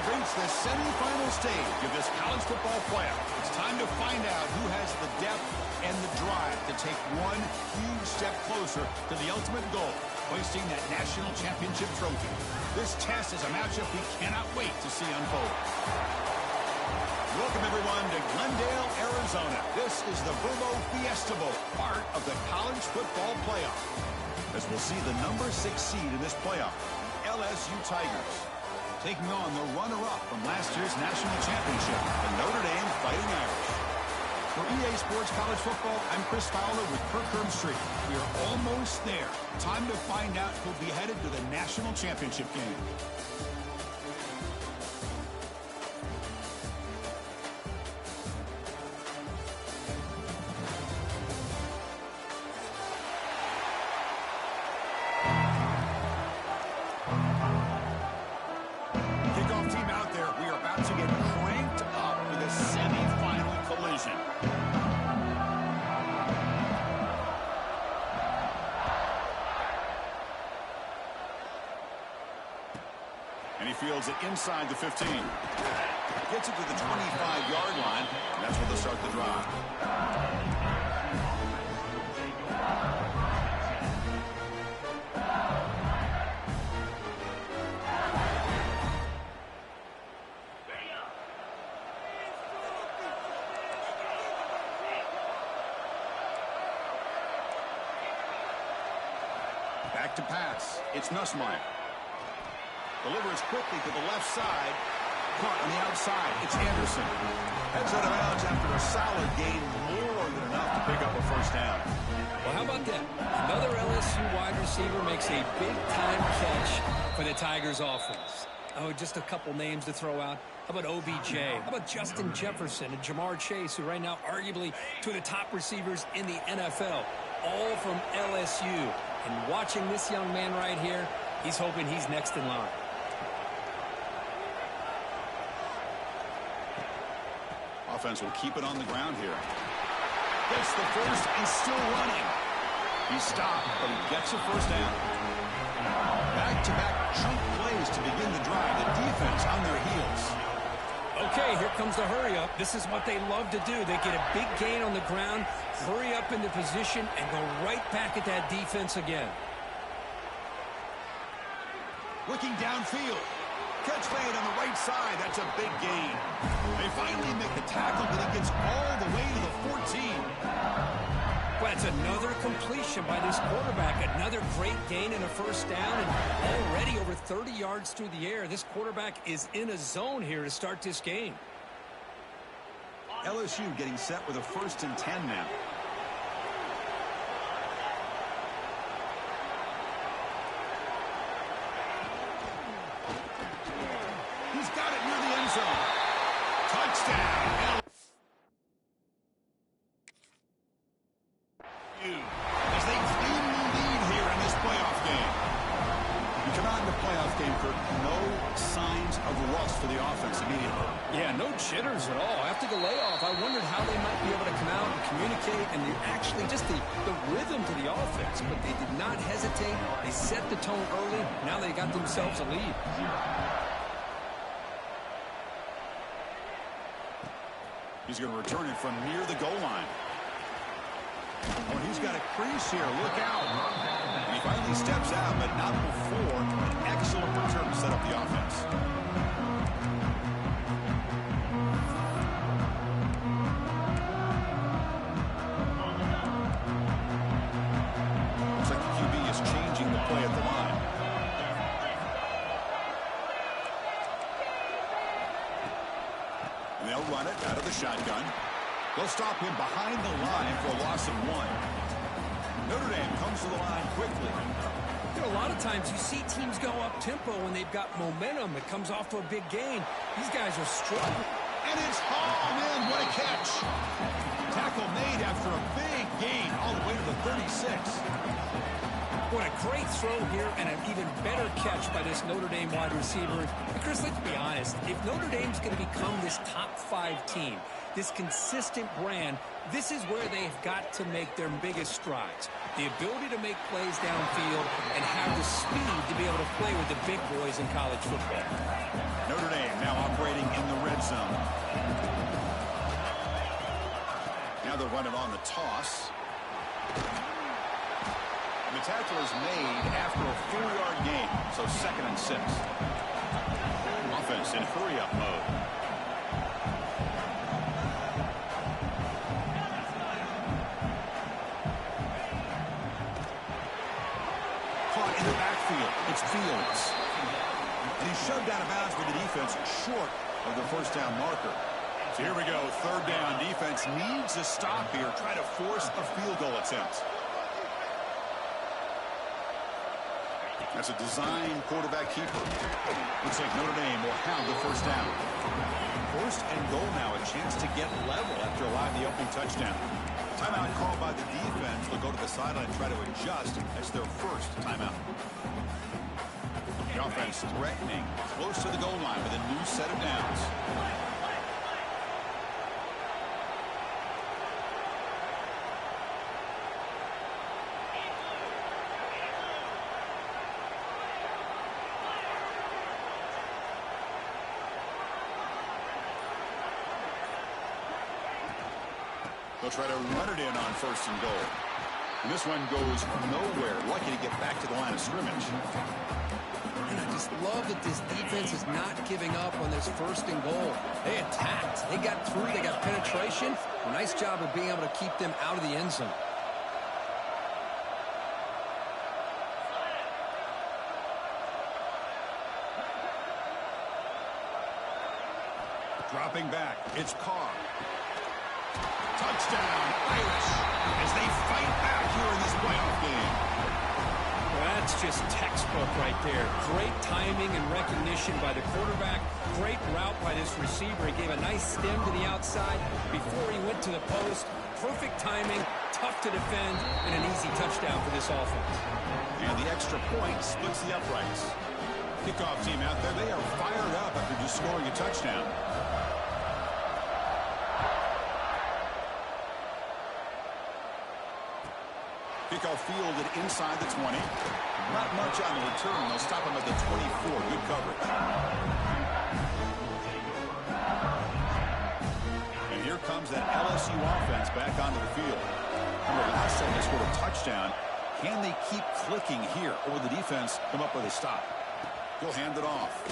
reached the semifinal stage of this college football playoff. It's time to find out who has the depth and the drive to take one huge step closer to the ultimate goal, hoisting that national championship trophy. This test is a matchup we cannot wait to see unfold. Welcome, everyone, to Glendale, Arizona. This is the Verbo Fiesta Bowl, part of the college football playoff, as we'll see the number 6 seed in this playoff, LSU Tigers, taking on the runner-up from last year's national championship, the Notre Dame Fighting Irish. For EA Sports College Football, I'm Chris Fowler with Kirk Herbstreit. We are almost there. Time to find out who'll be headed to the national championship game. Fields it inside the 15. Gets it to the 25-yard line. And that's where they'll start the drive. Back to pass. It's Nussmeier. Delivers quickly to the left side. Caught on the outside. It's Anderson. Heads out of bounds after a solid gain, more than enough to pick up a first down. Well, how about that? Another LSU wide receiver makes a big-time catch for the Tigers offense. Oh, just a couple names to throw out. How about OBJ? How about Justin Jefferson and Jamar Chase, who right now arguably two of the top receivers in the NFL, all from LSU. And watching this young man right here, he's hoping he's next in line. Offense will keep it on the ground here. Gets the first and still running. He stopped, but he gets a first down. Back-to-back chunk plays to begin the drive. The defense on their heels. Okay, here comes the hurry-up. This is what they love to do. They get a big gain on the ground, hurry up into position, and go right back at that defense again. Looking downfield. Catch made on the right side. That's a big gain. They finally make the tackle, but he gets all the way to the 14. Well, it's another completion by this quarterback. Another great gain and a first down, and already over 30 yards through the air. This quarterback is in a zone here to start this game. LSU getting set with a 1st and 10 now. He's got it near the end zone. Touchdown. As they claim the lead here in this playoff game. You come out in the playoff game, Kirk, no signs of rust for the offense immediately. Yeah, no jitters at all. After the layoff, I wondered how they might be able to come out and communicate and actually just the rhythm to the offense. But they did not hesitate. They set the tone early. Now they got themselves a lead. He's going to return it from near the goal line. Oh, and he's got a crease here. Look out. And he finally steps out, but not before an excellent return to set up the offense. Looks like the QB is changing the play at the line. And they'll run it out of the shotgun. They'll stop him behind the line for a loss of 1. Notre Dame comes to the line quickly. You know, a lot of times you see teams go up-tempo when they've got momentum. It comes off to a big gain. These guys are struggling. And it's hauled in. What a catch. Tackle made after a big gain all the way to the 36. What a great throw here and an even better catch by this Notre Dame wide receiver. And Chris, let's be honest. If Notre Dame's going to become this top 5 team, this consistent brand, this is where they've got to make their biggest strides. The ability to make plays downfield and have the speed to be able to play with the big boys in college football. Notre Dame now They'll run it on the toss. And the tackle is made after a 4-yard gain, so 2nd and 6. Offense in hurry-up mode. Caught in the backfield. It's Fields. And he's shoved out of bounds with the defense short of the first down marker. So here we go, 3rd down. Defense needs a stop here, try to force a field goal attempt. That's a design quarterback keeper. Looks like Notre Dame will have the first down. 1st and goal now, a chance to get level after allowing the opening touchdown. Timeout called by the defense. They'll go to the sideline and try to adjust. That's their first timeout. The offense threatening, close to the goal line with a new set of downs. They'll try to run it in on 1st and goal. And this one goes nowhere. Lucky to get back to the line of scrimmage. And I just love that this defense is not giving up on this 1st and goal. They attacked. They got through. They got penetration. A nice job of being able to keep them out of the end zone. Dropping back. It's Carr. Touchdown, Irish, as they fight back here in this playoff game. Well, that's just textbook right there. Great timing and recognition by the quarterback. Great route by this receiver. He gave a nice stem to the outside before he went to the post. Perfect timing, tough to defend, and an easy touchdown for this offense. And the extra point splits the uprights. Kickoff team out there, they are fired up after just scoring a touchdown. Kickoff fielded inside the 20. Not much on the return. They'll stop him at the 24. Good coverage. And here comes that LSU offense back onto the field. Remember, last time they scored a touchdown. Can they keep clicking here, or will the defense come up with a stop? He'll hand it off.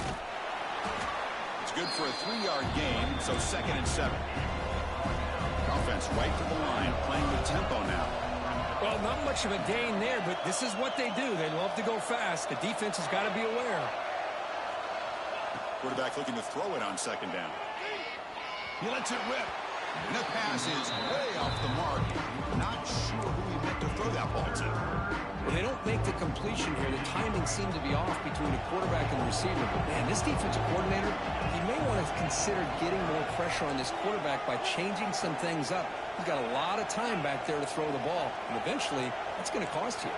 It's good for a 3-yard gain, so 2nd and 7. Offense right to the line, playing with tempo now. Well, not much of a gain there, but this is what they do. They love to go fast. The defense has got to be aware. Quarterback looking to throw it on 2nd down. He lets it rip. And the pass is way off the mark. Not sure who he meant to throw that ball to. Well, they don't make the completion here. The timing seemed to be off between the quarterback and the receiver. But, man, this defensive coordinator, he may want to consider getting more pressure on this quarterback by changing some things up. He's got a lot of time back there to throw the ball. And eventually, that's going to cost you.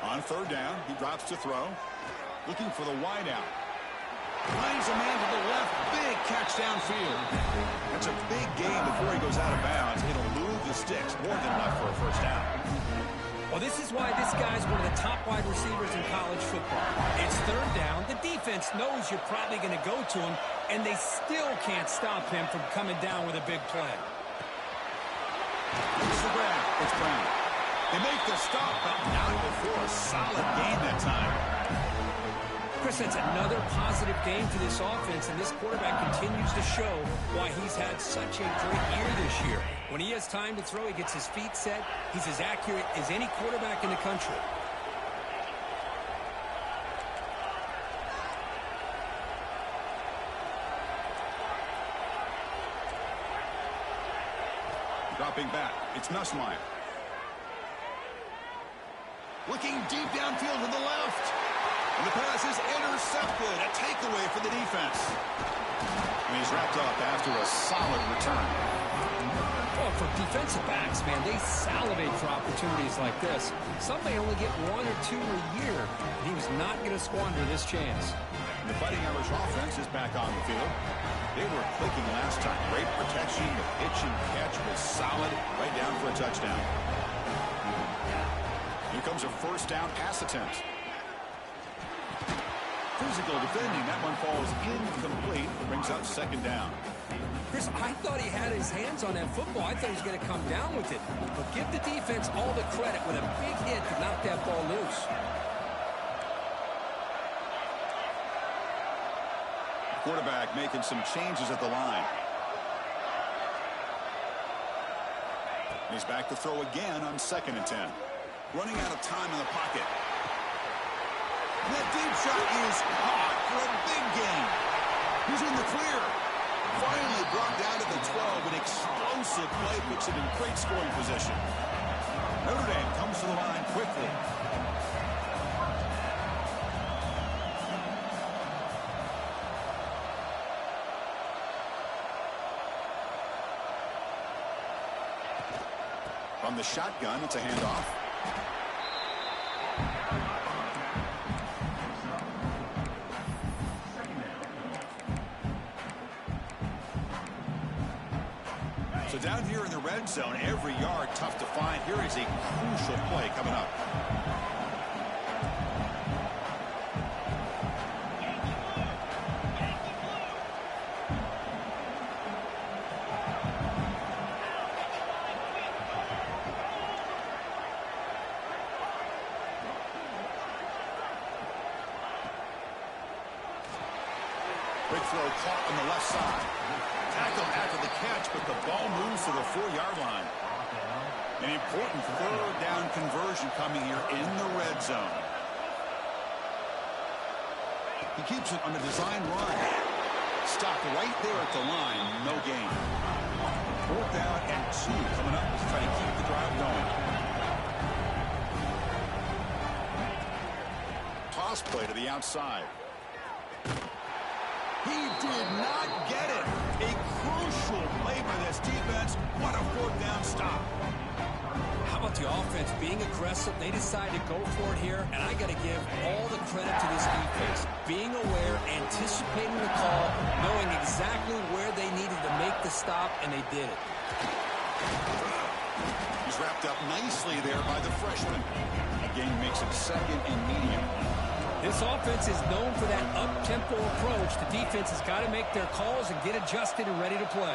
On 3rd down, he drops to throw. Looking for the wideout. Finds a man to the left. Big catch downfield. That's a big gain before he goes out of bounds. It'll move the sticks more than enough for a 1st down. Well, this is why this guy's one of the top wide receivers in college football. It's 3rd down. The defense knows you're probably going to go to him, and they still can't stop him from coming down with a big play. It's the grab. It's Brown. They make the stop, but not before a solid gain that time. Chris, that's another positive game for this offense, and this quarterback continues to show why he's had such a great year this year. When he has time to throw, he gets his feet set. He's as accurate as any quarterback in the country. Dropping back, it's Nussmeier. Looking deep downfield to the left. And the pass is intercepted. A takeaway for the defense. And he's wrapped up after a solid return. Well, for defensive backs, man, they salivate for opportunities like this. Some may only get 1 or 2 a year, and he was not going to squander this chance. And the Fighting Irish offense is back on the field. They were clicking last time. Great protection. The pitch and catch was solid. Right down for a touchdown. Here comes a 1st down pass attempt. physical defending. That one falls incomplete. Brings up second down. Chris, I thought he had his hands on that football. I thought he was going to come down with it. But give the defense all the credit with a big hit to knock that ball loose. Quarterback making some changes at the line. He's back to throw again on 2nd and 10. Running out of time in the pocket. And that deep shot is caught for a big gain. He's in the clear. Finally brought down to the 12. An explosive play puts him in great scoring position. Notre Dame comes to the line quickly. From the shotgun, it's a handoff. So down here in the red zone, every yard tough to find. Here is a crucial play coming up. Quick throw caught on the left side. Tackle after the catch, but the ball moves to the 4-yard line. An important 3rd down conversion coming here in the red zone. He keeps it on a design run. Stopped right there at the line. No gain. 4th down and 2 coming up to try to keep the drive going. Toss play to the outside. He did not get it. A crucial play by this defense. What a 4th down stop. How about the offense being aggressive? They decided to go for it here, and I got to give all the credit to this defense. Being aware, anticipating the call, knowing exactly where they needed to make the stop, and they did it. He's wrapped up nicely there by the freshman. Again, makes it 2nd and medium. This offense is known for that up-tempo approach. The defense has got to make their calls and get adjusted and ready to play.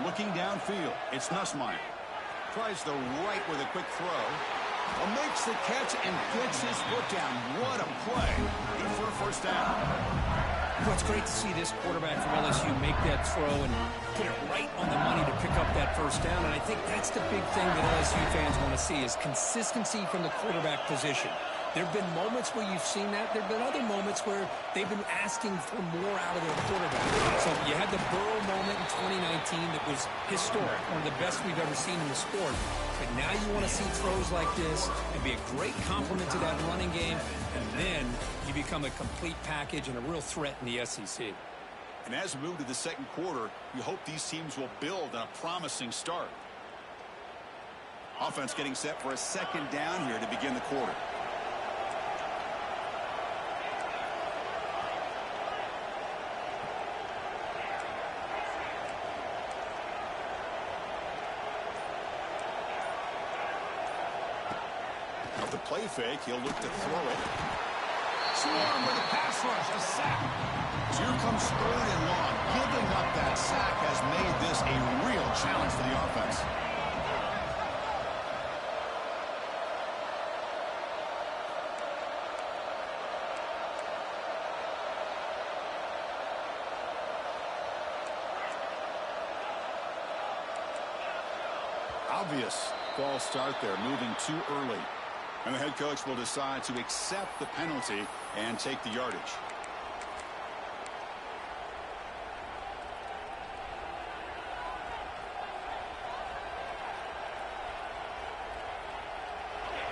Looking downfield, it's Nussmeier. Tries the right with a quick throw. Makes the catch and gets his foot down. What a play. Good for a 1st down. Well, it's great to see this quarterback from LSU make that throw and put it right on the money to pick up that 1st down. And I think that's the big thing that LSU fans want to see is consistency from the quarterback position. There have been moments where you've seen that. There have been other moments where they've been asking for more out of their quarterback. So you had the Burrow moment in 2019 that was historic, one of the best we've ever seen in the sport. But now you want to see throws like this and be a great complement to that running game, and then you become a complete package and a real threat in the SEC. And as we move to the 2nd quarter, you hope these teams will build on a promising start. Offense getting set for a 2nd down here to begin the quarter. Off the play fake, he'll look to throw it. Swarm with a pass rush, a sack. So here comes 3rd and long. Giving up that sack has made this a real challenge for the offense. Obvious false start there, moving too early. And the head coach will decide to accept the penalty and take the yardage.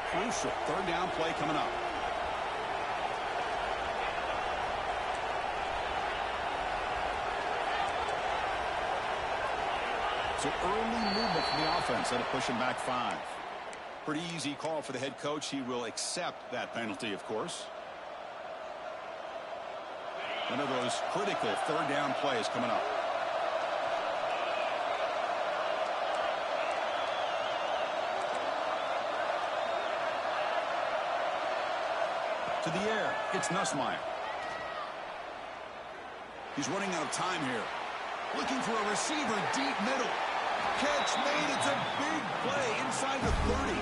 Crucial 3rd down play coming up. So early movement from the offense that'll push him back 5. Pretty easy call for the head coach. He will accept that penalty, of course. One of those critical 3rd down plays coming up. To the air, it's Nussmeier. He's running out of time here. Looking for a receiver deep middle. Catch made. It's a big play inside the 30.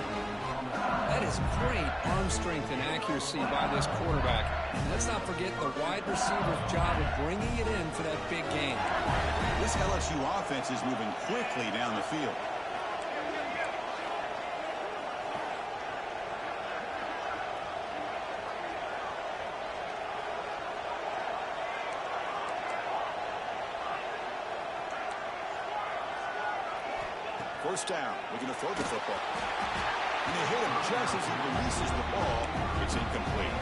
That is great arm strength and accuracy by this quarterback. And let's not forget the wide receiver's job of bringing it in for that big game. This LSU offense is moving quickly down the field. First down, looking to throw the football. And they hit him just as he releases the ball. It's incomplete.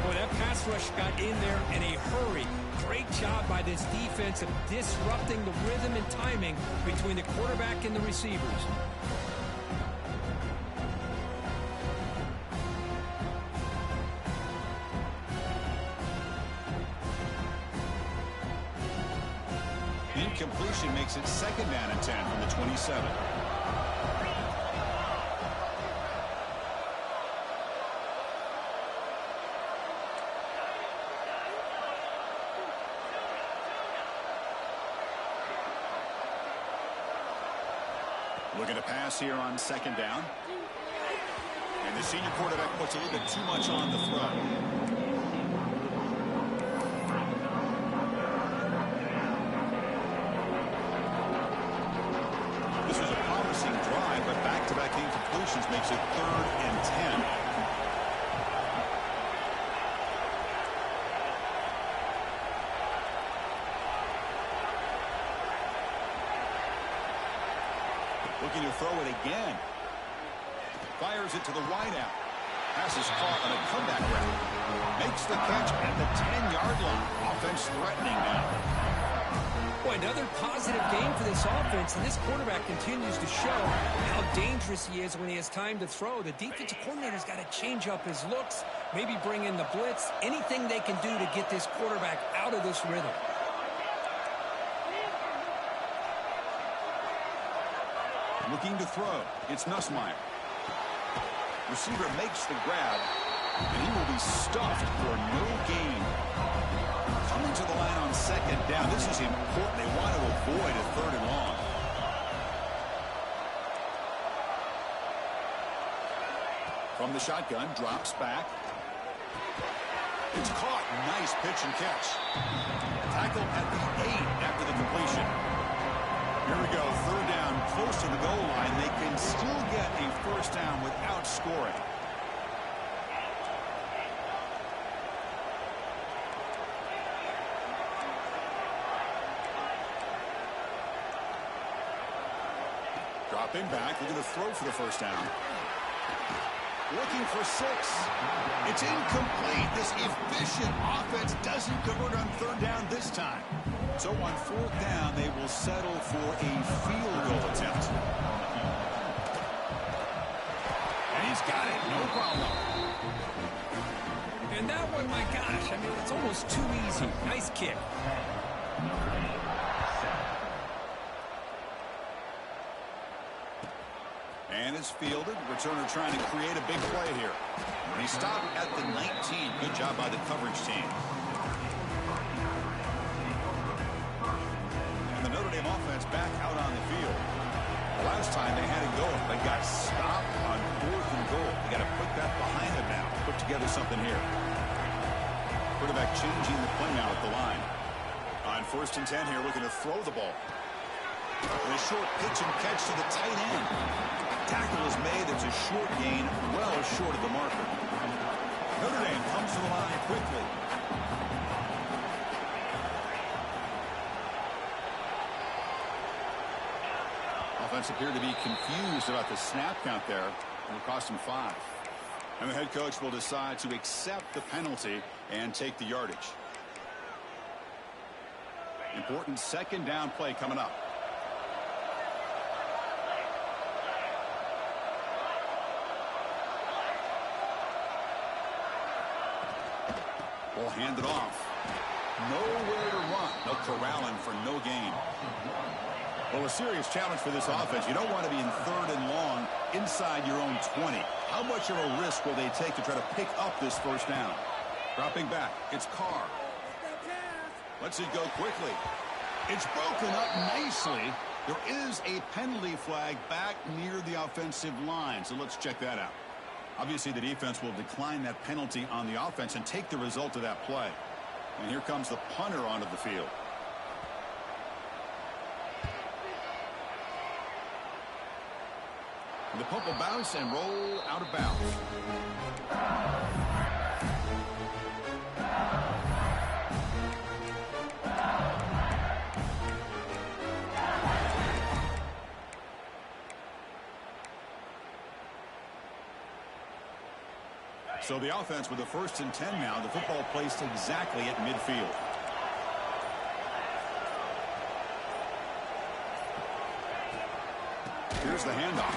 Boy, that pass rush got in there in a hurry. Great job by this defense of disrupting the rhythm and timing between the quarterback and the receivers. Incompletion makes it second down and 10 from the 27. Looking to pass here on second down. And the senior quarterback puts a little bit too much on the throw. Drive, but back-to-back incompletions makes it third and 10. Looking to throw it again. Fires it to the wideout. Pass is caught on a comeback route. Makes the catch at the 10-yard line. Offense threatening now. Boy, another positive game for this offense, and this quarterback continues to show how dangerous he is when he has time to throw. The defensive coordinator's got to change up his looks, maybe bring in the blitz, anything they can do to get this quarterback out of this rhythm. Looking to throw. It's Nussmeier. Receiver makes the grab, and he will be stuffed for no gain. Coming to the line on second down. This is important. They want to avoid a third and long. From the shotgun, drops back. It's caught. Nice pitch and catch. Tackled at the 8 after the completion. Here we go. Third down, close to the goal line. They can still get a first down without scoring. Dropping back, looking to throw for the first down. Looking for 6. It's incomplete. This efficient offense doesn't convert on third down this time. So on fourth down, they will settle for a field goal attempt. And he's got it, no problem. And that one, my gosh, I mean, it's almost too easy. Nice kick. And it's fielded. Returner trying to create a big play here. And he stopped at the 19. Good job by the coverage team. And the Notre Dame offense back out on the field. The last time they had it going, but got stopped on 4th and goal. They got to put that behind them now. Put together something here. Quarterback changing the play now at the line. On 1st and 10 here, looking to throw the ball. And a short pitch and catch to the tight end. Tackle is made. It's a short gain, well short of the marker. Notre Dame comes to the line quickly. Offense appeared to be confused about the snap count there. It will cost him 5. And the head coach will decide to accept the penalty and take the yardage. Important second down play coming up. Ball handed off. Nowhere to run. No corralling for no gain. Well, a serious challenge for this offense. You don't want to be in third and long inside your own 20. How much of a risk will they take to try to pick up this first down? Dropping back, it's Carr. Lets it go quickly. It's broken up nicely. There is a penalty flag back near the offensive line, so let's check that out. Obviously, the defense will decline that penalty on the offense and take the result of that play. And here comes the punter onto the field. The punt will bounce and roll out of bounds. So the offense with the 1st and 10 now. The football placed exactly at midfield. Here's the handoff.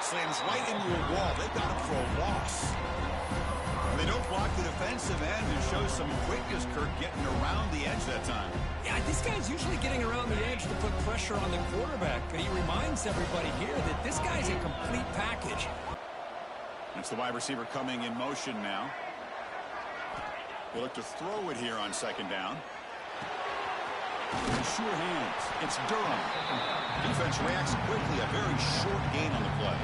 Slams right into a wall. They've got him for a loss. And they don't block the defensive end and show some quickness, Kirk, getting around the edge that time. Yeah, this guy's usually getting around the edge to put pressure on the quarterback. But he reminds everybody here that this guy's a complete package. It's the wide receiver coming in motion now. They look to throw it here on 2nd down. Sure hands. It's Durham. Defense reacts quickly. A very short gain on the play.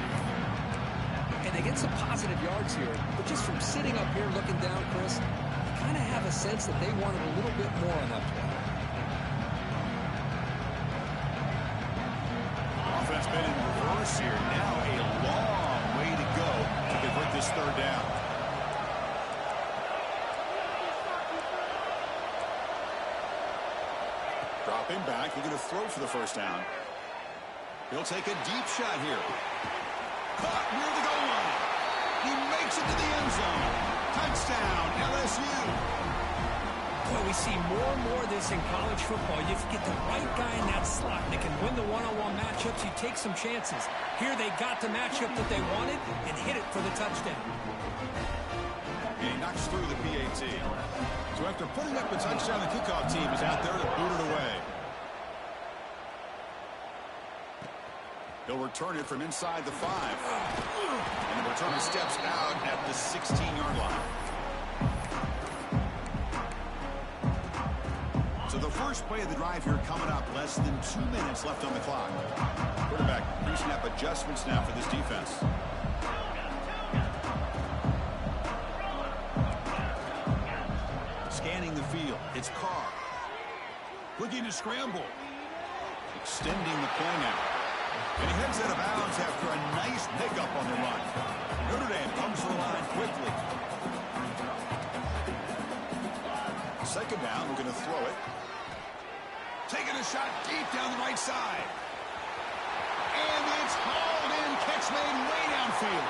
And they get some positive yards here. But just from sitting up here looking down, Chris, you kind of have a sense that they wanted a little bit more on that play. Offense been in reverse here. Now a long way to go to convert this 3rd down. Dropping back, they're going to throw for the 1st down. He'll take a deep shot here. Caught near the goal line. He makes it to the end zone. Touchdown, LSU. Boy, we see more and more of this in college football. You get the right guy in that slot that can win the one-on-one matchups. You take some chances. Here they got the matchup that they wanted and hit it for the touchdown. And he knocks through the PAT. So after putting up a touchdown, the kickoff team is out there to boot it away. He'll return it from inside the 5. And the returner steps out at the 16-yard line. So the first play of the drive here coming up, less than 2 minutes left on the clock. Quarterback pre-snap adjustments now for this defense. Scanning the field, it's Carr. Looking to scramble. Extending the play now. And he heads out of bounds after a nice pickup on the run. Notre Dame comes to the line quickly. 2nd down, we're going to throw it. Taking a shot deep down the right side. And it's hauled in. Catch made way downfield.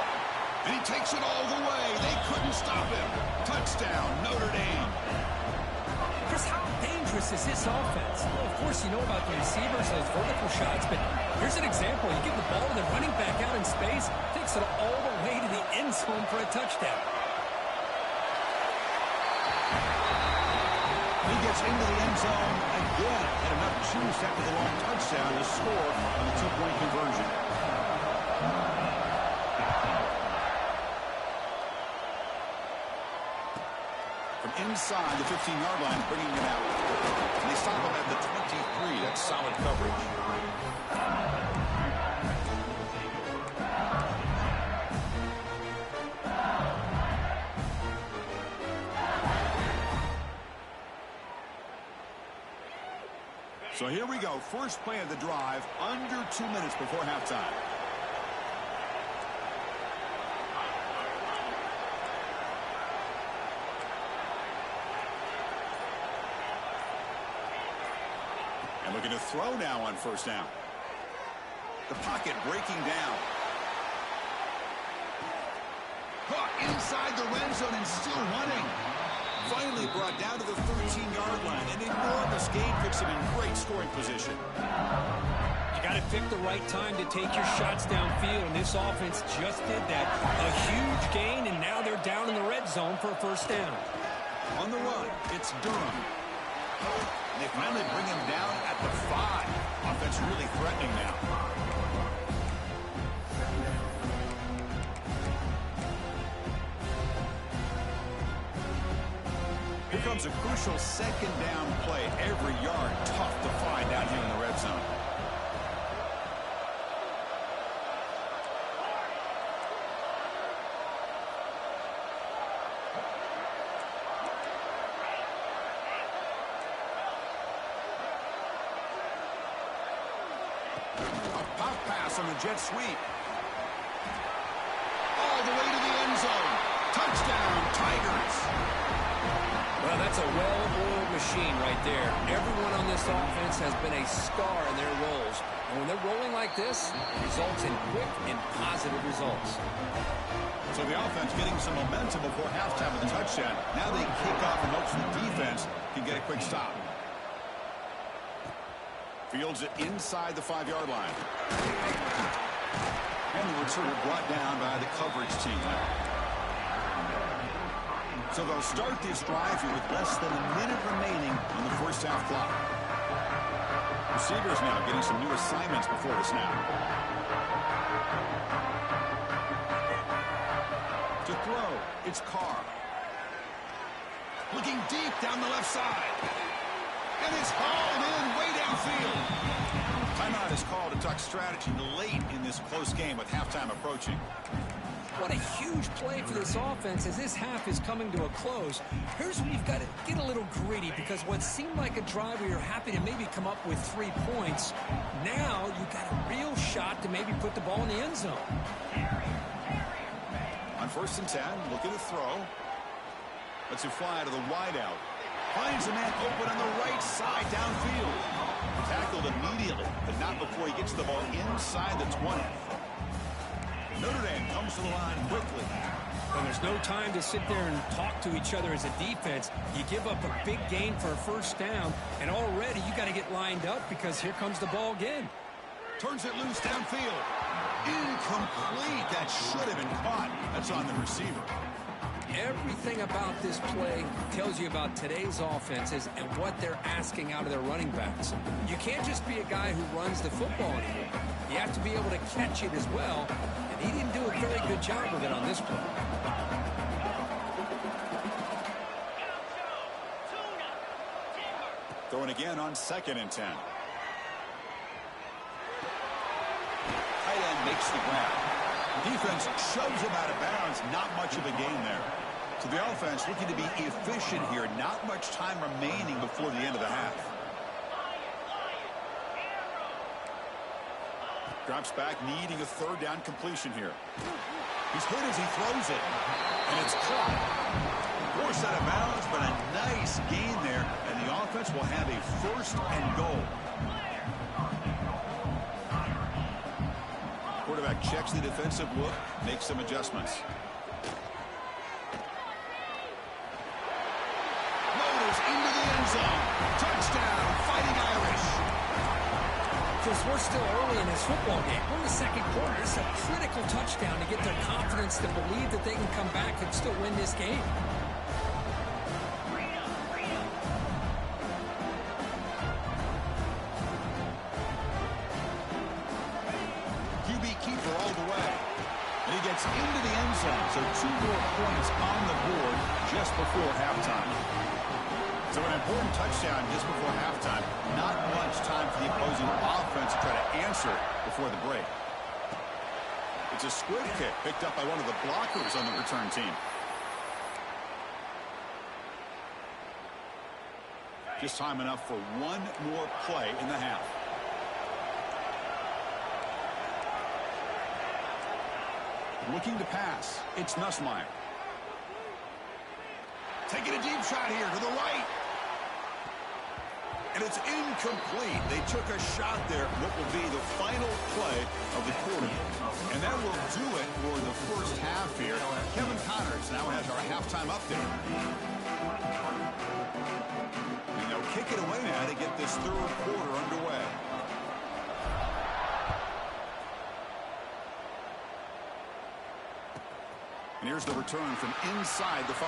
And he takes it all the way. They couldn't stop him. Touchdown, Notre Dame. Chris, how dangerous is this offense? Well, of course, you know about the receivers, those vertical shots, but here's an example. You give the ball to the running back out in space, takes it all the way to the end zone for a touchdown. He gets into the end zone again. Had enough juice after the long touchdown to score on the 2-point conversion. From inside the 15-yard line, bringing it out. And they stop him at the 23. That's solid coverage. So here we go. First play of the drive, under 2 minutes before halftime. And looking to throw now on 1st down. The pocket breaking down. Caught inside the red zone and still running. Finally brought down to the 13-yard line. An enormous gain puts him in great scoring position. You got to pick the right time to take your shots downfield, and this offense just did that. A huge gain, and now they're down in the red zone for a 1st down. On the run, it's Durham. They finally bring him down at the 5. Offense really threatening now. comes a crucial second down play. Every yard tough to find out here in the red zone. A pop pass on the jet sweep. All the way to the end zone. Touchdown, Tigers. Well, that's a well-oiled machine right there. Everyone on this offense has been a star in their roles. And when they're rolling like this, it results in quick and positive results. So the offense getting some momentum before halftime with a touchdown. Now they kick off in hopes the defense can get a quick stop. Fields it inside the 5-yard line. And the returner brought down by the coverage team. So they'll start this drive here with less than a minute remaining on the first half clock. Receivers now getting some new assignments before the snap. To throw, it's Carr. Looking deep down the left side. And it's hauled in way downfield. Timeout is called to talk strategy late in this close game with halftime approaching. What a huge play for this offense as this half is coming to a close. Here's where you've got to get a little gritty, because what seemed like a drive where you're happy to maybe come up with 3 points, now you've got a real shot to maybe put the ball in the end zone. On 1st and 10, looking to throw. Lets it fly to the wideout. Finds a man open on the right side downfield. Tackled immediately, but not before he gets the ball inside the 20. Notre Dame comes to the line quickly. And there's no time to sit there and talk to each other as a defense. You give up a big gain for a first down, and already you got to get lined up because here comes the ball again. Turns it loose downfield. Incomplete. That should have been caught. That's on the receiver. Everything about this play tells you about today's offenses and what they're asking out of their running backs. You can't just be a guy who runs the football anymore. You have to be able to catch it as well, and he didn't do a very good job of it on this play. Throwing again on 2nd and 10. Tight end makes the grab. Defense shoves him out of bounds. Not much of a gain there. So the offense looking to be efficient here. Not much time remaining before the end of the half. Drops back, needing a 3rd down completion here. He's hit as he throws it. And it's caught. Forced out of bounds, but a nice gain there. And the offense will have a 1st and goal. Quarterback checks the defensive look, makes some adjustments. Loaders into the end zone. Touchdown, Fighting Irish. Because we're still early in this football game. We're in the 2nd quarter. It's a critical touchdown to get their confidence to believe that they can come back and still win this game. Keeper all the way. And he gets into the end zone. So 2 more points on the board just before halftime. So an important touchdown just before halftime. Not much time for the opposing offense to try to answer before the break. It's a squib kick picked up by one of the blockers on the return team. Just time enough for 1 more play in the half. Looking to pass. It's Nussmeier. Taking a deep shot here to the right. And it's incomplete. They took a shot there. What will be the final play of the quarter. And that will do it for the first half here. Kevin Connors now has our halftime update. And they'll kick it away now to get this 3rd quarter underway. And here's the return from inside the 5.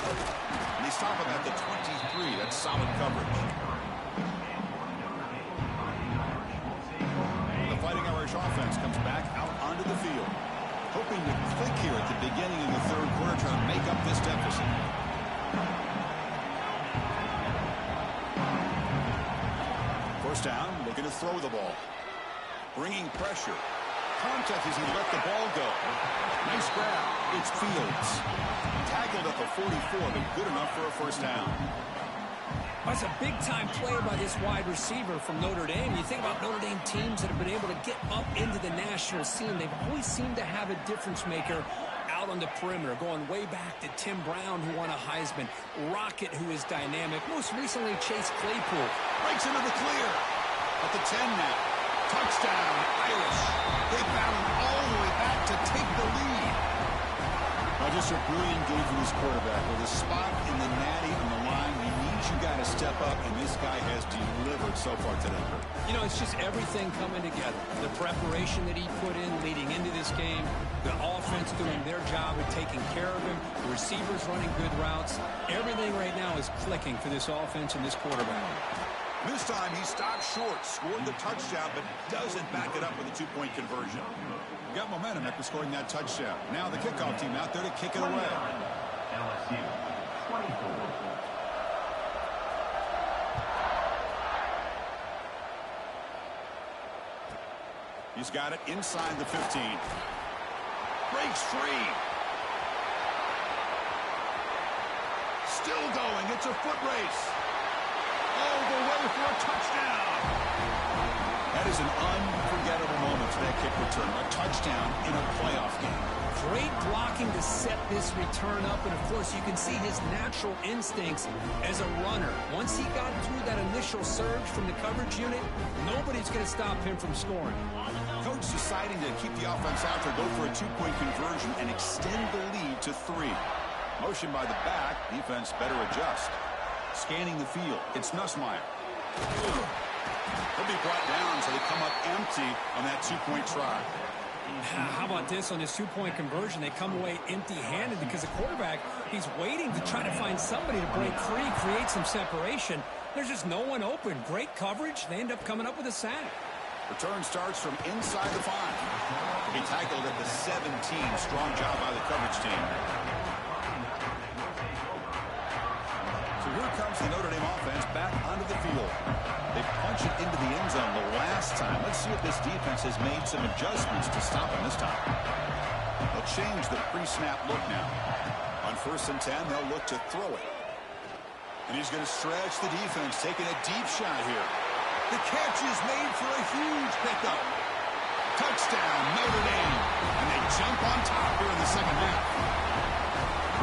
And they stop him at the 23. That's solid coverage. The Fighting Irish offense comes back out onto the field. Hoping to click here at the beginning of the 3rd quarter, trying to make up this deficit. touchdown, looking to throw the ball. Bringing pressure. Contact as he let the ball go. Nice grab. It's Fields. Tackled at the 44, but good enough for a first down. That's a big-time play by this wide receiver from Notre Dame. You think about Notre Dame teams that have been able to get up into the national scene. They've always seemed to have a difference maker out on the perimeter, going way back to Tim Brown, who won a Heisman, Rocket, who is dynamic, most recently Chase Claypool. Breaks into the clear. At the 10 now. Touchdown, Irish. They battled all the way back to take the lead. Now just a brilliant game from this quarterback. With a spot in the natty on the line, he needs you guys to step up, and this guy has delivered so far today. You know, it's just everything coming together. The preparation that he put in leading into this game, the offense doing their job of taking care of him, the receivers running good routes. Everything right now is clicking for this offense and this quarterback. This time he stopped short, scored the touchdown, but doesn't back it up with a two-point conversion. Got momentum after scoring that touchdown. Now the kickoff team out there to kick it away. LSU 24. He's got it inside the 15. Breaks free. Still going. It's a foot race. All the way for a touchdown. That is an unforgettable moment for that kick return. A touchdown in a playoff game. Great blocking to set this return up, and of course you can see his natural instincts as a runner. Once he got through that initial surge from the coverage unit, nobody's going to stop him from scoring. Coach deciding to keep the offense out there, go for a two-point conversion and extend the lead to 3. Motion by the back, defense better adjust. Scanning the field, it's Nussmeier. He'll be brought down, so they come up empty on that two-point try. How about this on this two-point conversion? They come away empty-handed because the quarterback, he's waiting to try to find somebody to break free, create some separation. There's just no one open. Great coverage. They end up coming up with a sack. Return starts from inside the 5. He tackled at the 17. Strong job by the coverage team. So here comes the Notre Dame offense back onto the field. They punch it into the end zone the last time. Let's see if this defense has made some adjustments to stop him this time. They'll change the pre-snap look now. On 1st and 10, they'll look to throw it. And he's going to stretch the defense, taking a deep shot here. The catch is made for a huge pickup. Touchdown, Notre Dame. And they jump on top here in the second half.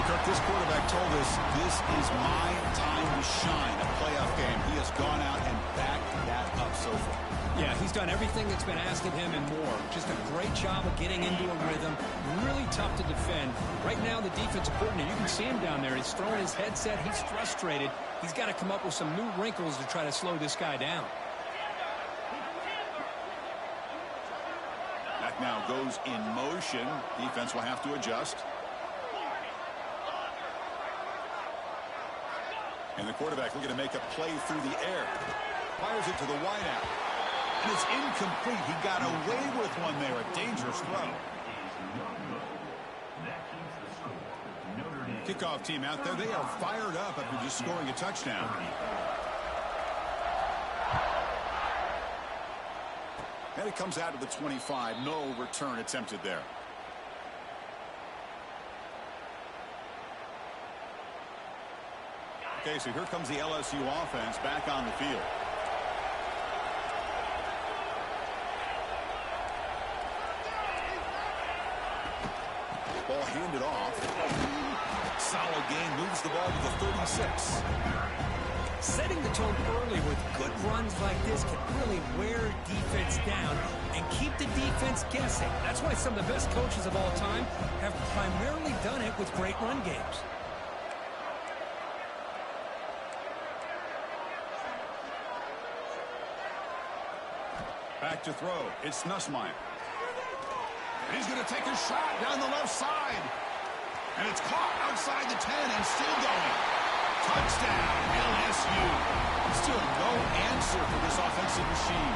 Kirk, this quarterback told us this is my time to shine, a playoff game. He has gone out and backed that up so far. Yeah, he's done everything that's been asked of him and more. Just a great job of getting into a rhythm. Really tough to defend. Right now, the defensive coordinator, you can see him down there. He's throwing his headset. He's frustrated. He's got to come up with some new wrinkles to try to slow this guy down. That now goes in motion. Defense will have to adjust. And the quarterback looking to make a play through the air. Fires it to the wideout. And it's incomplete. He got away with one there. A dangerous throw. Kickoff team out there. They are fired up after just scoring a touchdown. And it comes out of the 25. No return attempted there. Okay, so here comes the LSU offense back on the field. Ball handed off. Solid gain, moves the ball to the 36. Setting the tone early with good runs like this can really wear defense down and keep the defense guessing. That's why some of the best coaches of all time have primarily done it with great run games. Back to throw. It's Nussmeier. And he's going to take a shot down the left side. And it's caught outside the 10 and still going. Touchdown, LSU. Still no answer for this offensive machine.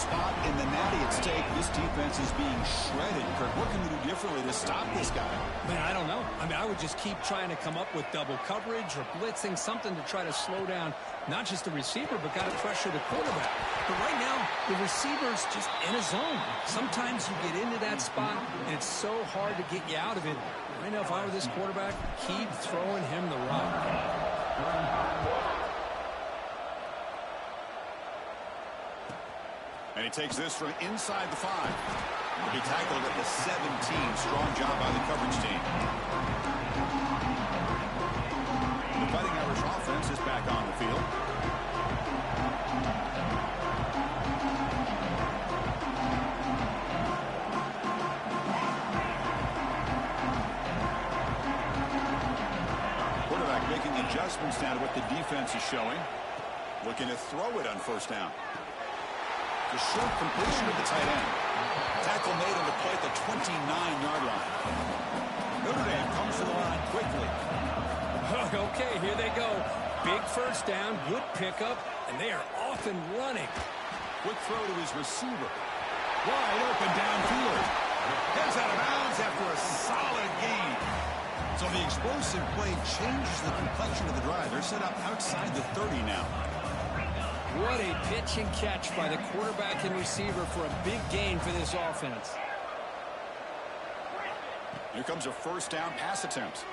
spot in the natty at stake. This defense is being shredded. Kirk, what can we do differently to stop this guy? Man, I don't know. I mean, I would just keep trying to come up with double coverage or blitzing, something to try to slow down not just the receiver, but got to pressure the quarterback. But right now, the receiver's just in a zone. Sometimes you get into that spot, and it's so hard to get you out of it. Right now, if I were this quarterback, keep throwing him the rock. And he takes this from inside the 5. He'll be tackled at the 17. Strong job by the coverage team. The Fighting Irish offense is back on the field. Quarterback making adjustments now to what the defense is showing. Looking to throw it on first down. The short completion of the tight end. Tackle made on the play at the 29-yard line. Notre Dame comes to the line quickly. Okay, here they go. Big first down, good pickup, and they are off and running. Quick throw to his receiver. Wide open downfield. Heads out of bounds after a solid gain. So the explosive play changes the complexion of the drive. They're set up outside the 30 now. What a pitch and catch by the quarterback and receiver for a big gain for this offense. Here comes a first down pass attempt.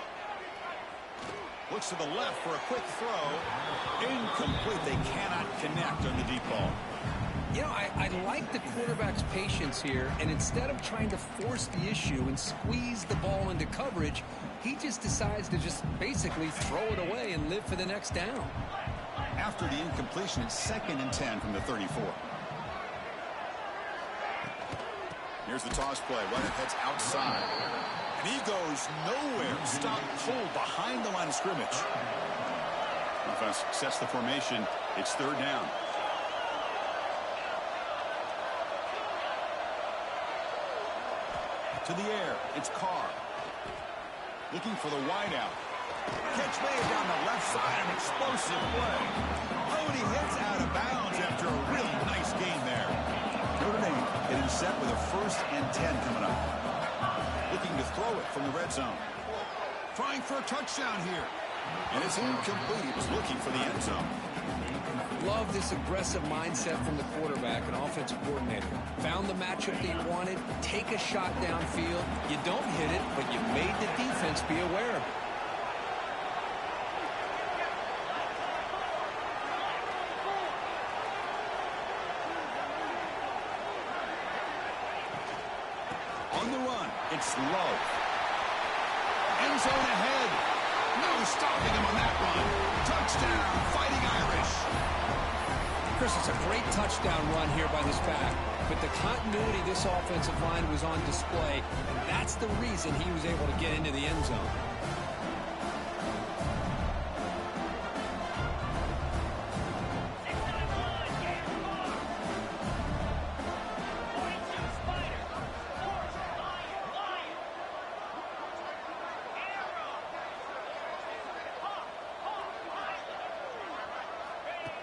Looks to the left for a quick throw. Incomplete. They cannot connect on the deep ball. You know, I like the quarterback's patience here, and instead of trying to force the issue and squeeze the ball into coverage, he just decides to just basically throw it away and live for the next down. After the incompletion, it's 2nd and 10 from the 34. Here's the toss play. Runner heads outside. And he goes nowhere. Stopped cold behind the line of scrimmage. Offense sets the formation. It's 3rd down. To the air. It's Carr. Looking for the wideout. Catch made down the left side, an explosive play. Oh, and he hits out of bounds after a really nice gain there. Notre Dame getting set with a 1st and 10 coming up. Looking to throw it from the red zone. Trying for a touchdown here. And it's incomplete. He was looking for the end zone. Love this aggressive mindset from the quarterback and offensive coordinator. Found the matchup that you wanted. Take a shot downfield. You don't hit it, but you made the defense be aware of it. On the run, it's low. End zone ahead. No stopping him on that run. Touchdown, Fighting Irish. Chris, it's a great touchdown run here by this back, but the continuity of this offensive line was on display, and that's the reason he was able to get into the end zone.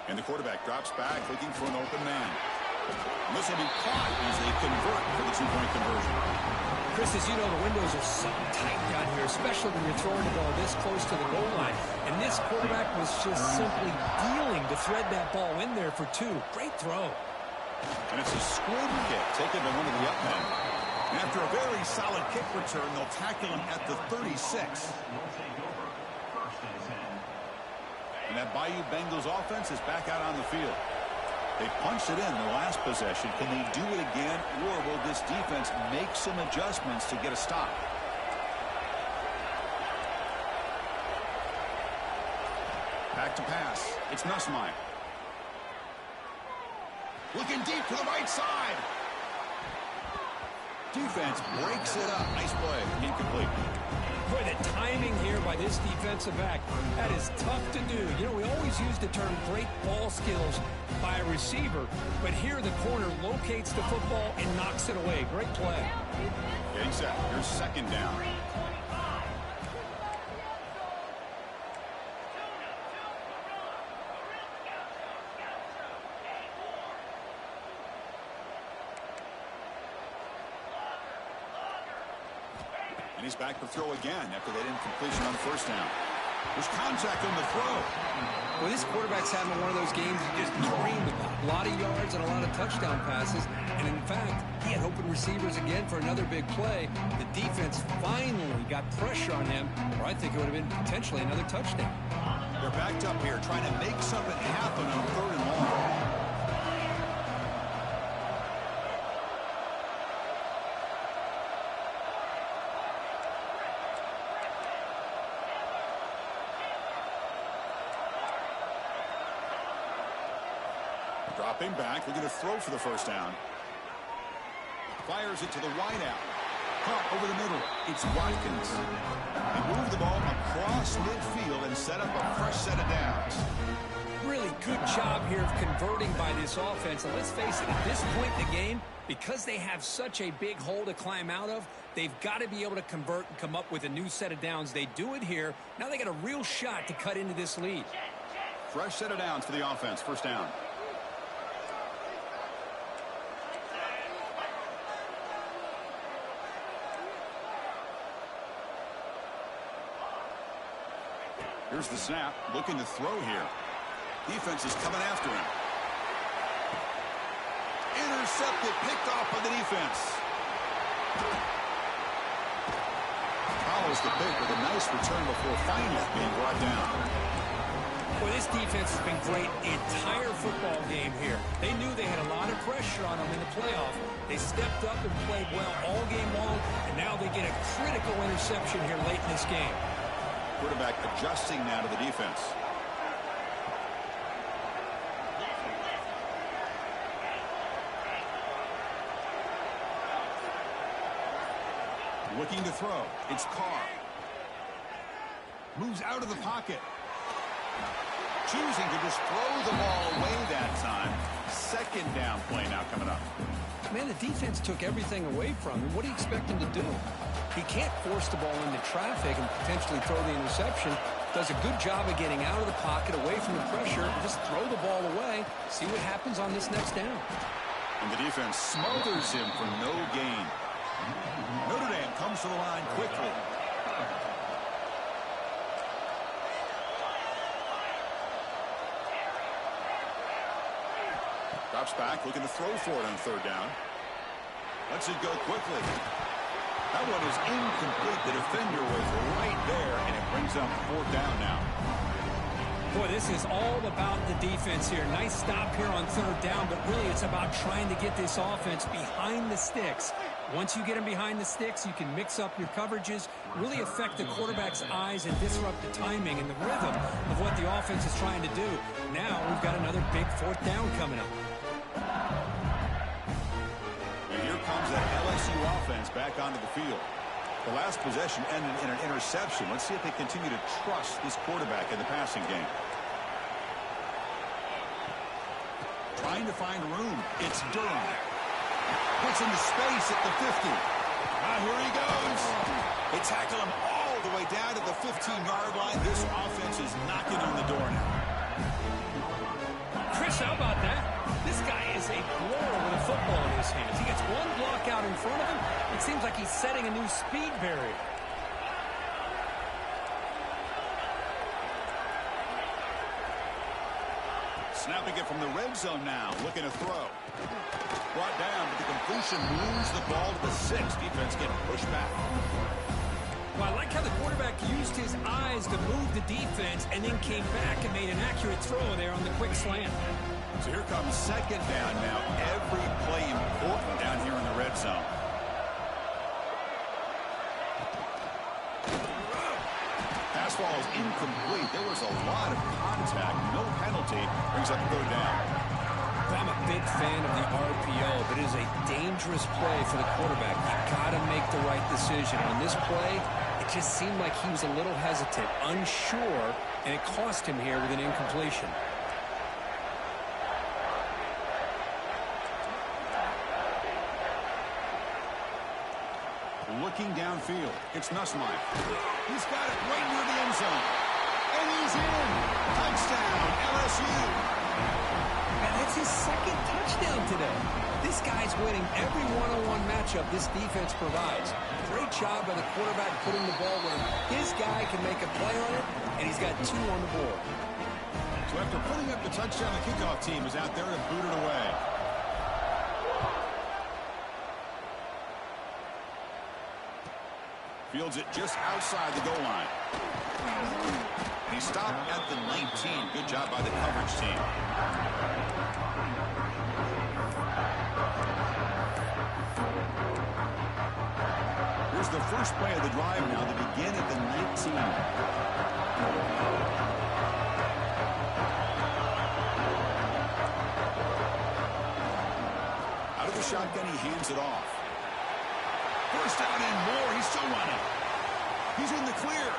And the quarterback drops back, looking for an open man. And this will be caught as they convert for the 2-point conversion. Chris, as you know, the windows are so tight down here, especially when you're throwing the ball this close to the goal line. And this quarterback was just simply dealing to thread that ball in there for 2. Great throw. And it's a squib kick taken by one of the up men. And after a very solid kick return, they'll tackle him at the 36. And that Bayou Bengals offense is back out on the field. They punched it in the last possession. Can they do it again, or will this defense make some adjustments to get a stop? Back to pass. It's Nussmeier. Looking deep to the right side. Defense breaks it up. Nice play. Incomplete. Boy, the timing here by this defensive back, that is tough to do. You know, we always use the term great ball skills by a receiver, but here the corner locates the football and knocks it away. Great play. Getting set. Here's 2nd down. And he's back to throw again after that incompletion on first down. There's contact on the throw. Well, this quarterback's having one of those games you just dreamed about. A lot of yards and a lot of touchdown passes. And in fact, he had open receivers again for another big play. The defense finally got pressure on him, or I think it would have been potentially another touchdown. They're backed up here trying to make something happen on 3rd and long. Dropping back, looking to throw for the first down. Fires it to the wideout. Caught over the middle. It's Watkins. They move the ball across midfield and set up a fresh set of downs. Really good job here of converting by this offense. And let's face it, at this point in the game, because they have such a big hole to climb out of, they've got to be able to convert and come up with a new set of downs. They do it here. Now they got a real shot to cut into this lead. Fresh set of downs for the offense. First down. Here's the snap, looking to throw here. Defense is coming after him. Intercepted, picked off by the defense. Follows the pick with a nice return before finally being brought down. Boy, this defense has been great the entire football game here. They knew they had a lot of pressure on them in the playoff. They stepped up and played well all game long, and now they get a critical interception here late in this game. Quarterback adjusting now to the defense. Looking to throw. It's Carr. Moves out of the pocket. Choosing to just throw the ball away that time. Second down play now coming up. Man, the defense took everything away from him. What do you expect him to do? He can't force the ball into traffic and potentially throw the interception. Does a good job of getting out of the pocket, away from the pressure, and just throw the ball away. See what happens on this next down. And the defense smothers him for no gain. Notre Dame comes to the line quickly. Drops back, looking to throw for it on 3rd down. Lets it go quickly. That one is incomplete. The defender was right there, and it brings up 4th down now. Boy, this is all about the defense here. Nice stop here on 3rd down, but really it's about trying to get this offense behind the sticks. Once you get them behind the sticks, you can mix up your coverages, really affect the quarterback's eyes and disrupt the timing and the rhythm of what the offense is trying to do. Now we've got another big 4th down coming up. And here comes that LSU offense back onto the field. The last possession ended in an interception. Let's see if they continue to trust this quarterback in the passing game. Trying to find room. It's Durham. Puts into space at the 50. Here he goes. They tackle him all the way down to the 15-yard line. This offense is knocking on the door now. Chris, how about that? This guy is a blower with a football in his hands. He gets one block out in front of him. It seems like he's setting a new speed barrier. Snapping it from the red zone now. Looking to throw. Brought down, but the completion moves the ball to the 6. Defense getting pushed back. Well, I like how the quarterback used his eyes to move the defense and then came back and made an accurate throw there on the quick slant. So here comes 2nd down now. Every play important down here in the red zone. Pass ball is incomplete. There was a lot of contact. No penalty. Brings up 3rd down. I'm a big fan of the RPO, but it is a dangerous play for the quarterback. You've got to make the right decision. On this play, it just seemed like he was a little hesitant, unsure, and it cost him here with an incompletion. Looking downfield. It's Nussmeier. He's got it right near the end zone. And he's in. Touchdown, LSU. And That's his second touchdown today. This guy's winning every one-on-one matchup this defense provides. Great job by the quarterback putting the ball where his guy can make a play on it, and he's got 2 on the board. So after putting up the touchdown, the kickoff team is out there to boot it away. Fields it just outside the goal line. And he stopped at the 19. Good job by the coverage team. Here's the first play of the drive now to begin at the 19. Out of the shotgun, he hands it off. First down and more. He's still running. He's in the clear.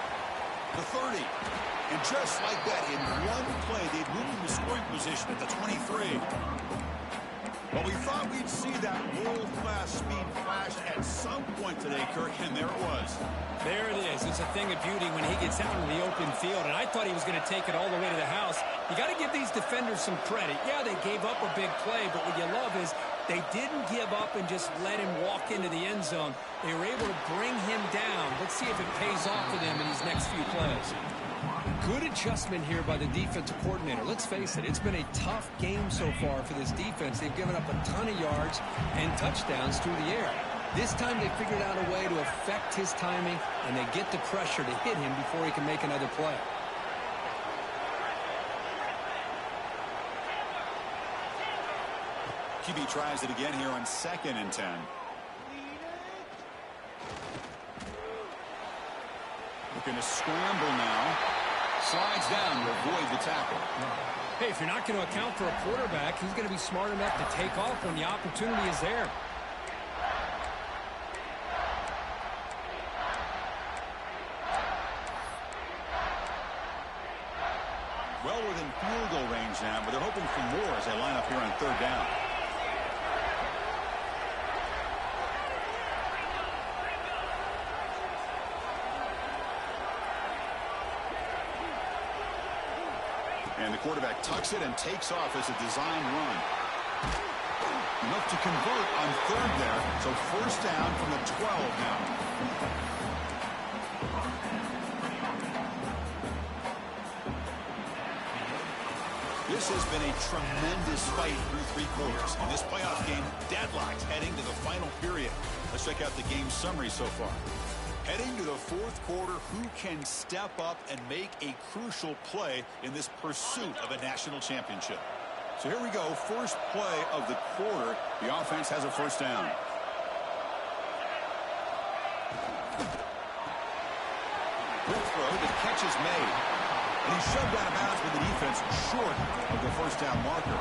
The 30. And just like that, in one play, they've moved him to scoring position at the 23. Well, we thought we'd see that world-class speed flash at some point today, Kirk, and there it was. There it is. It's a thing of beauty when he gets out into the open field, and I thought he was going to take it all the way to the house. You got to give these defenders some credit. Yeah, they gave up a big play, but what you love is they didn't give up and just let him walk into the end zone. They were able to bring him down. Let's see if it pays off for them in these next few plays. Good adjustment here by the defensive coordinator. Let's face it, it's been a tough game so far for this defense. They've given up a ton of yards and touchdowns through the air. This time they figured out a way to affect his timing, and they get the pressure to hit him before he can make another play. QB tries it again here on 2nd and 10. Looking to scramble now. Slides down to avoid the tackle. Hey, if you're not going to account for a quarterback, he's going to be smart enough to take off when the opportunity is there. Well within field goal range now, but they're hoping for more as they line up here on 3rd down. And the quarterback tucks it and takes off as a design run. Enough to convert on 3rd there. So 1st down from the 12 now. This has been a tremendous fight through 3 quarters. In this playoff game, deadlocked heading to the final period. Let's check out the game summary so far. Heading to the 4th quarter, who can step up and make a crucial play in this pursuit of a national championship? So here we go, first play of the quarter. The offense has a 1st down. Quick throw, the catch is made. And he's shoved out of bounds with the defense short of the 1st down marker.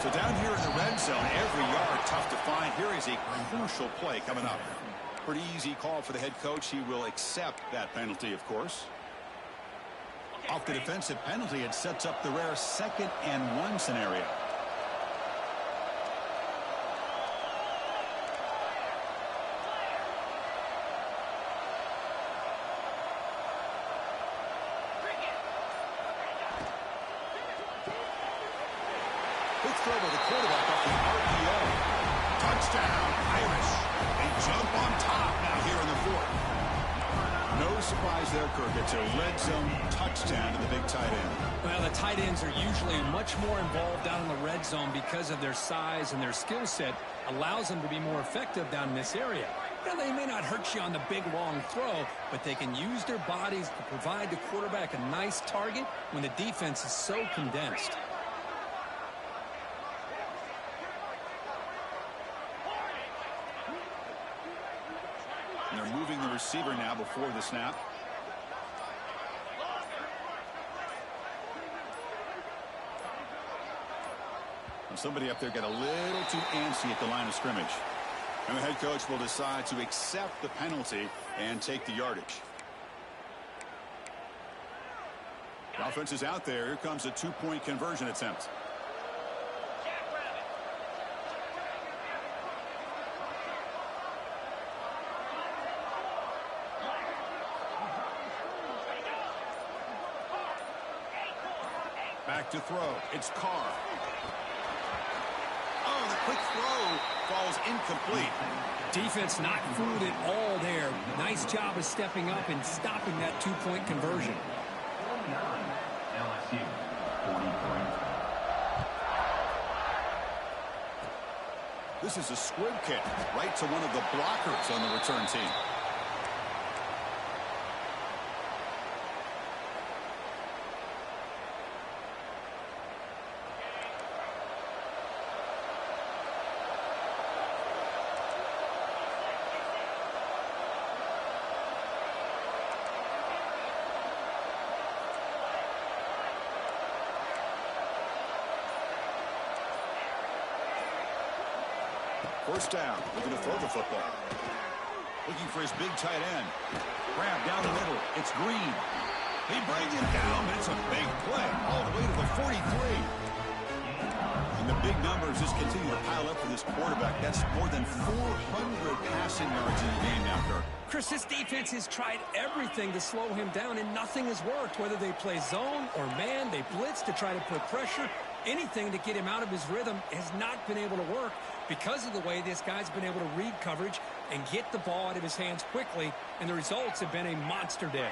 So down here in the red zone, every yard tough to find. Here is a crucial play coming up. Pretty easy call for the head coach. He will accept that penalty, of course. Off the defensive penalty, it sets up the rare 2nd and 1 scenario. Quick throw by the quarterback off the RPO. Touchdown, Irish. They jump on top now here in the 4th. No surprise there, Kirk. It's a red zone touchdown to the big tight end. Well, the tight ends are usually much more involved down in the red zone because of their size, and their skill set allows them to be more effective down in this area. Now, they may not hurt you on the big, long throw, but they can use their bodies to provide the quarterback a nice target when the defense is so condensed. And they're moving the receiver now before the snap. And somebody up there got a little too antsy at the line of scrimmage. And the head coach will decide to accept the penalty and take the yardage. The offense is out there. Here comes a 2-point conversion attempt. Back to throw. It's Carr. quick throw falls incomplete. Defense not fooled at all there. Nice job of stepping up and stopping that two-point conversion. 49, LSU, 43. This is a squib kick right to one of the blockers on the return team. First down, looking to throw the football. Looking for his big tight end. Grab down the middle. It's Green. He brings it down, but it's a big play all the way to the 43. And the big numbers just continue to pile up for this quarterback. That's more than 400 passing yards in the game now, Kirk. Chris, this defense has tried everything to slow him down, and nothing has worked. Whether they play zone or man, they blitz to try to put pressure. Anything to get him out of his rhythm has not been able to work because of the way this guy's been able to read coverage and get the ball out of his hands quickly, and the results have been a monster day.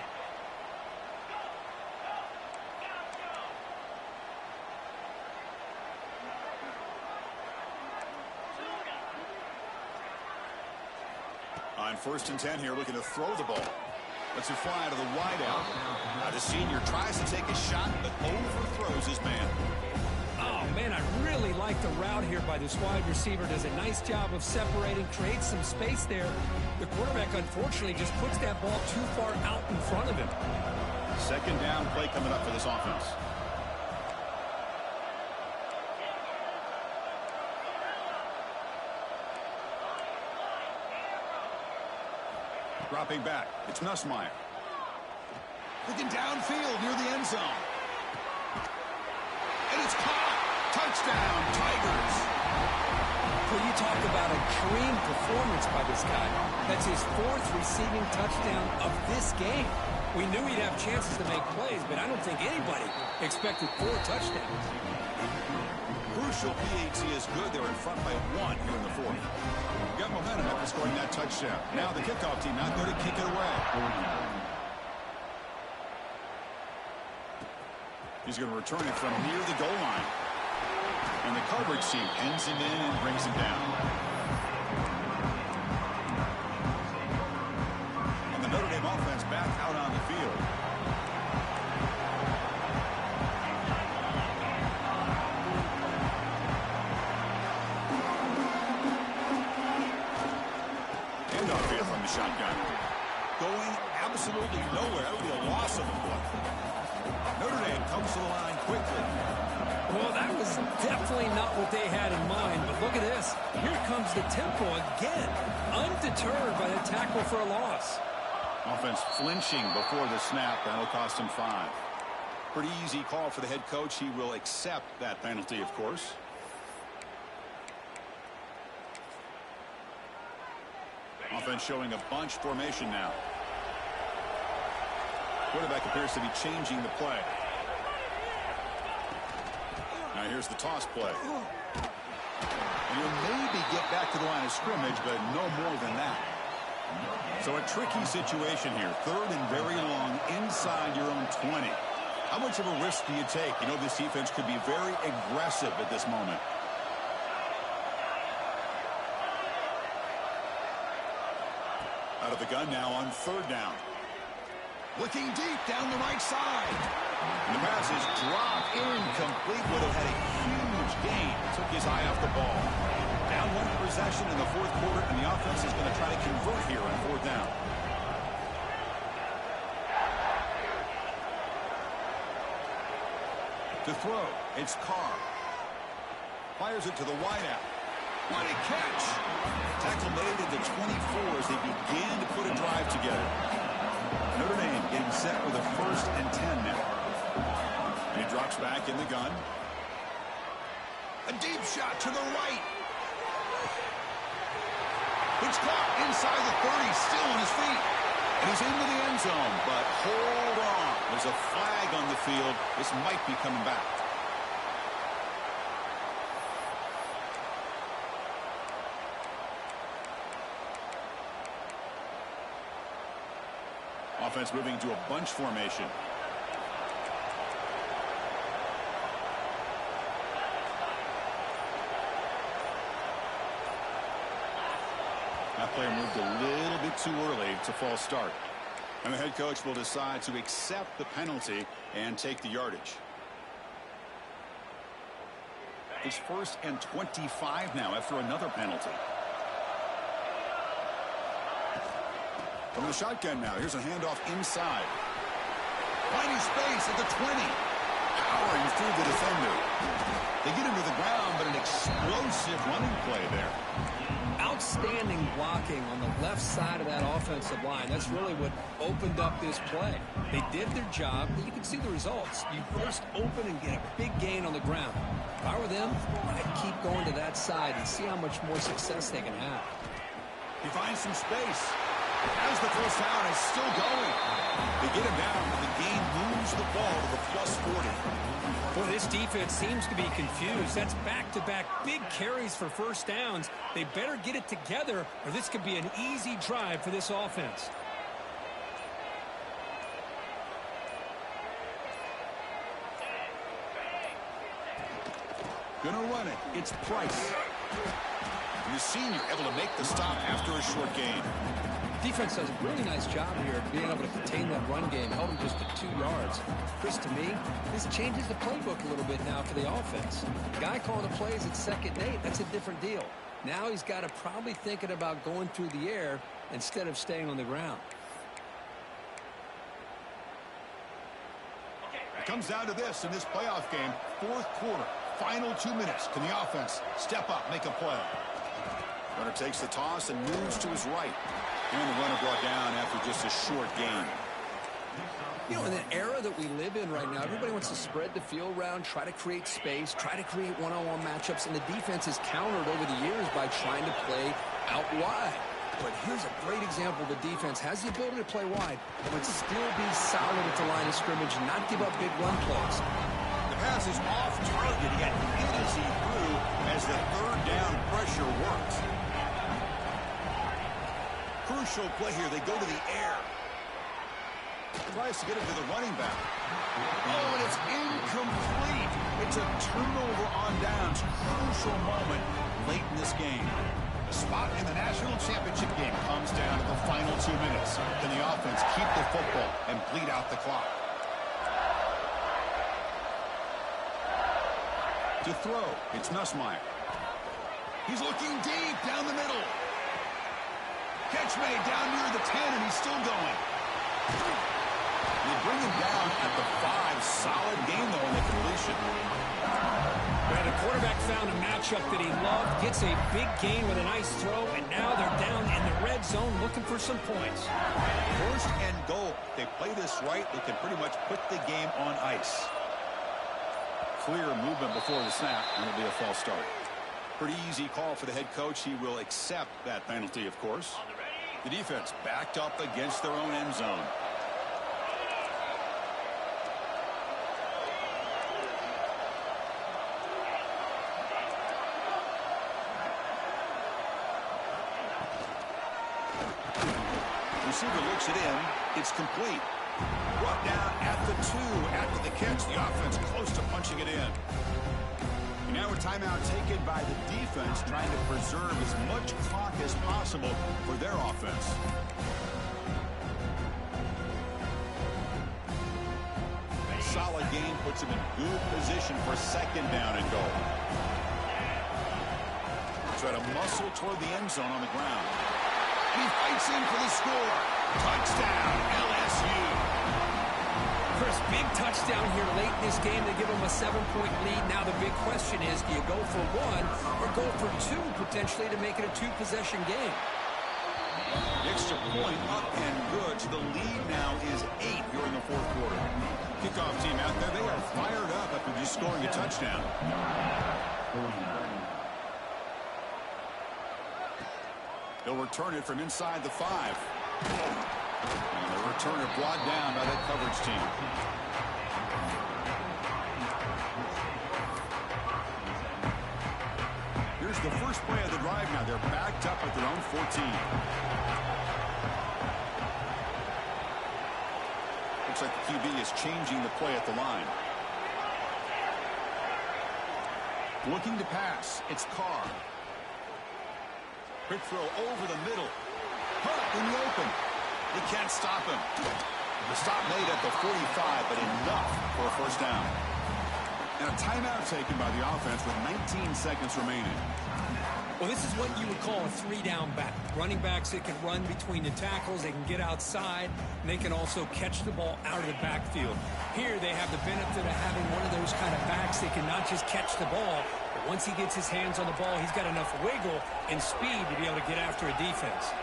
On 1st and 10 here, looking to throw the ball. Lets it fly to the wideout. Now the senior tries to take a shot, but overthrows his man. Oh, man, I really like the route here by this wide receiver. Does a nice job of separating, creates some space there. The quarterback, unfortunately, just puts that ball too far out in front of him. Second down play coming up for this offense. Dropping back, it's Nussmeier. Looking downfield near the end zone. And it's caught. Touchdown, Tigers. Well, you talk about a dream performance by this guy. That's his 4th receiving touchdown of this game. We knew he'd have chances to make plays, but I don't think anybody expected 4 touchdowns. Crucial PAT is good. They're in front by 1 here in the 4th. Got momentum after scoring that touchdown. Now the kickoff team not going to kick it away. He's going to return it from near the goal line. And the coverage team pins him in and brings him down. And the Notre Dame offense back out on the field. Handoff here from the shotgun. Going absolutely nowhere. That would be a loss of a play. Notre Dame comes to the line quickly. Well, that was definitely not what they had in mind, but look at this. Here comes the tempo again, undeterred by the tackle for a loss. Offense flinching before the snap. That'll cost him 5. Pretty easy call for the head coach. He will accept that penalty, of course. Offense showing a bunch formation now. Quarterback appears to be changing the play. Now here's the toss play. And you'll maybe get back to the line of scrimmage, but no more than that. So a tricky situation here. 3rd and very long inside your own 20. How much of a risk do you take? You know this defense could be very aggressive at this moment. Out of the gun now on 3rd down. Looking deep down the right side. And the pass is dropped incomplete. Would have had a huge gain. Took his eye off the ball. Down 1 possession in the 4th quarter, and the offense is going to try to convert here on 4th down. To throw, it's Carr. Fires it to the wideout. What a catch! Tackle made at the 24 as they began to put a drive together. Notre Dame getting set with a 1st and 10 now. And he drops back in the gun. A deep shot to the right. It's caught inside the 30, still on his feet. And he's into the end zone, but hold on. There's a flag on the field. This might be coming back. Offense moving to a bunch formation. That player moved a little bit too early. It's a false start. And the head coach will decide to accept the penalty and take the yardage. It's 1st and 25 now after another penalty. From the shotgun now. Here's a handoff inside. Finding space at the 20. Powering through the defender. They get him to the ground, but an explosive running play there. Outstanding blocking on the left side of that offensive line. That's really what opened up this play. They did their job. You can see the results. You burst open and get a big gain on the ground. If I were them, I'd keep going to that side and see how much more success they can have. He finds some space. Has the first down. It's still going. They get him down, but the game moves the ball to the +40. Boy, this defense seems to be confused. That's back-to-back big carries for first downs. They better get it together, or this could be an easy drive for this offense. Gonna run it. It's Price. The senior able to make the stop after a short gain. Defense does a really nice job here of being able to contain that run game, held him just to 2 yards. Chris, to me, this changes the playbook a little bit now for the offense. The guy calling the plays at 2nd and 8, that's a different deal. Now he's got to probably thinking about going through the air instead of staying on the ground. It comes down to this in this playoff game. 4th quarter, final 2 minutes. Can the offense step up, make a play? Runner takes the toss and moves to his right. And the runner brought down after just a short gain. You know, in the era that we live in right now, everybody wants to spread the field around, try to create space, try to create one-on-one matchups, and the defense has countered over the years by trying to play out wide. But here's a great example. The defense has the ability to play wide, but still be solid at the line of scrimmage and not give up big run plays. The pass is off target. He got hit as he threw as the 3rd down pressure works. Crucial play here. They go to the air. Tries to get it to the running back. Oh, and it's incomplete. It's a turnover on downs. Crucial moment late in this game. The spot in the national championship game comes down to the final 2 minutes. Can the offense keep the football and bleed out the clock? To throw, it's Nussmeier. He's looking deep down the middle. Catch made down near the 10, and he's still going. They bring him down at the 5. Solid game, though, in the completion. Well, the quarterback found a matchup that he loved, gets a big gain with a nice throw, and now they're down in the red zone looking for some points. 1st and goal. They play this right, they can pretty much put the game on ice. Clear movement before the snap, and it'll be a false start. Pretty easy call for the head coach. He will accept that penalty, of course. The defense backed up against their own end zone. Receiver looks it in. It's complete. Brought down at the 2 after the catch. The offense close to punching it in. And now a timeout taken by the defense, trying to preserve as much clock as possible for their offense. Solid game puts him in good position for 2nd down and goal. Try to muscle toward the end zone on the ground. He fights in for the score. Touchdown, LSU. Chris, big touchdown here late in this game to give them a 7-point lead. Now the big question is, do you go for 1 or go for 2 potentially to make it a 2-possession game? The extra point up and good. So the lead now is 8 here in the 4th quarter. Kickoff team out there, they are fired up after just scoring a touchdown. They'll return it from inside the 5. And the returner brought down by that coverage team. Here's the first play of the drive now. They're backed up at their own 14. Looks like the QB is changing the play at the line. Looking to pass. It's Carr. Quick throw over the middle. Hurt in the open. They can't stop him. The stop made at the 45, but enough for a first down. And a timeout taken by the offense with 19 seconds remaining. Well, this is what you would call a three-down back. Running backs that can run between the tackles, they can get outside, and they can also catch the ball out of the backfield. Here they have the benefit of having one of those kind of backs that can not just catch the ball, but once he gets his hands on the ball, he's got enough wiggle and speed to be able to get after a defense.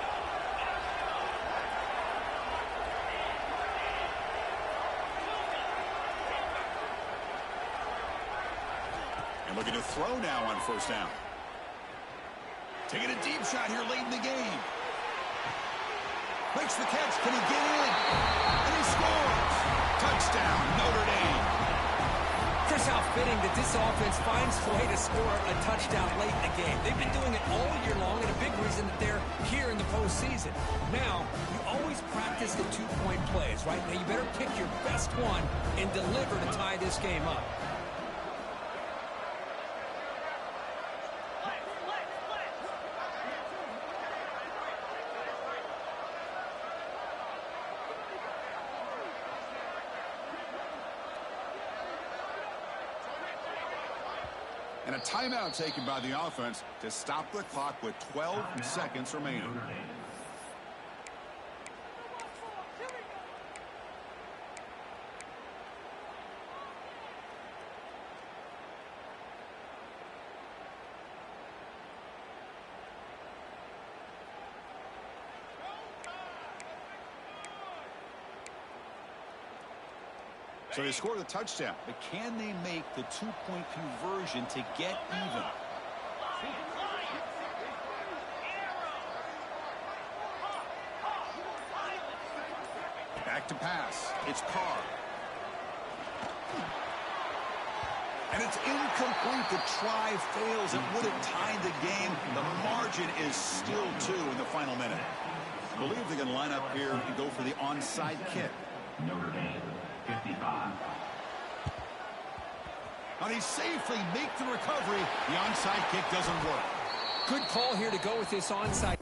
And looking to throw now on first down. Taking a deep shot here late in the game. Makes the catch. Can he get in? And he scores. Touchdown, Notre Dame. Chris, how fitting that this offense finds a way to score a touchdown late in the game. They've been doing it all year long, and a big reason that they're here in the postseason. Now, you always practice the two-point plays, right? Now, you better pick your best one and deliver to tie this game up. And a timeout taken by the offense to stop the clock with 12 seconds remaining. So they score the touchdown, but can they make the two-point conversion to get even? Back to pass. It's Carr. And it's incomplete. The try fails. It would have tied the game. The margin is still 2 in the final minute. I believe they're going to line up here and go for the onside kick. Notre Dame, 55. Now they safely make the recovery. The onside kick doesn't work. Good call here to go with this onside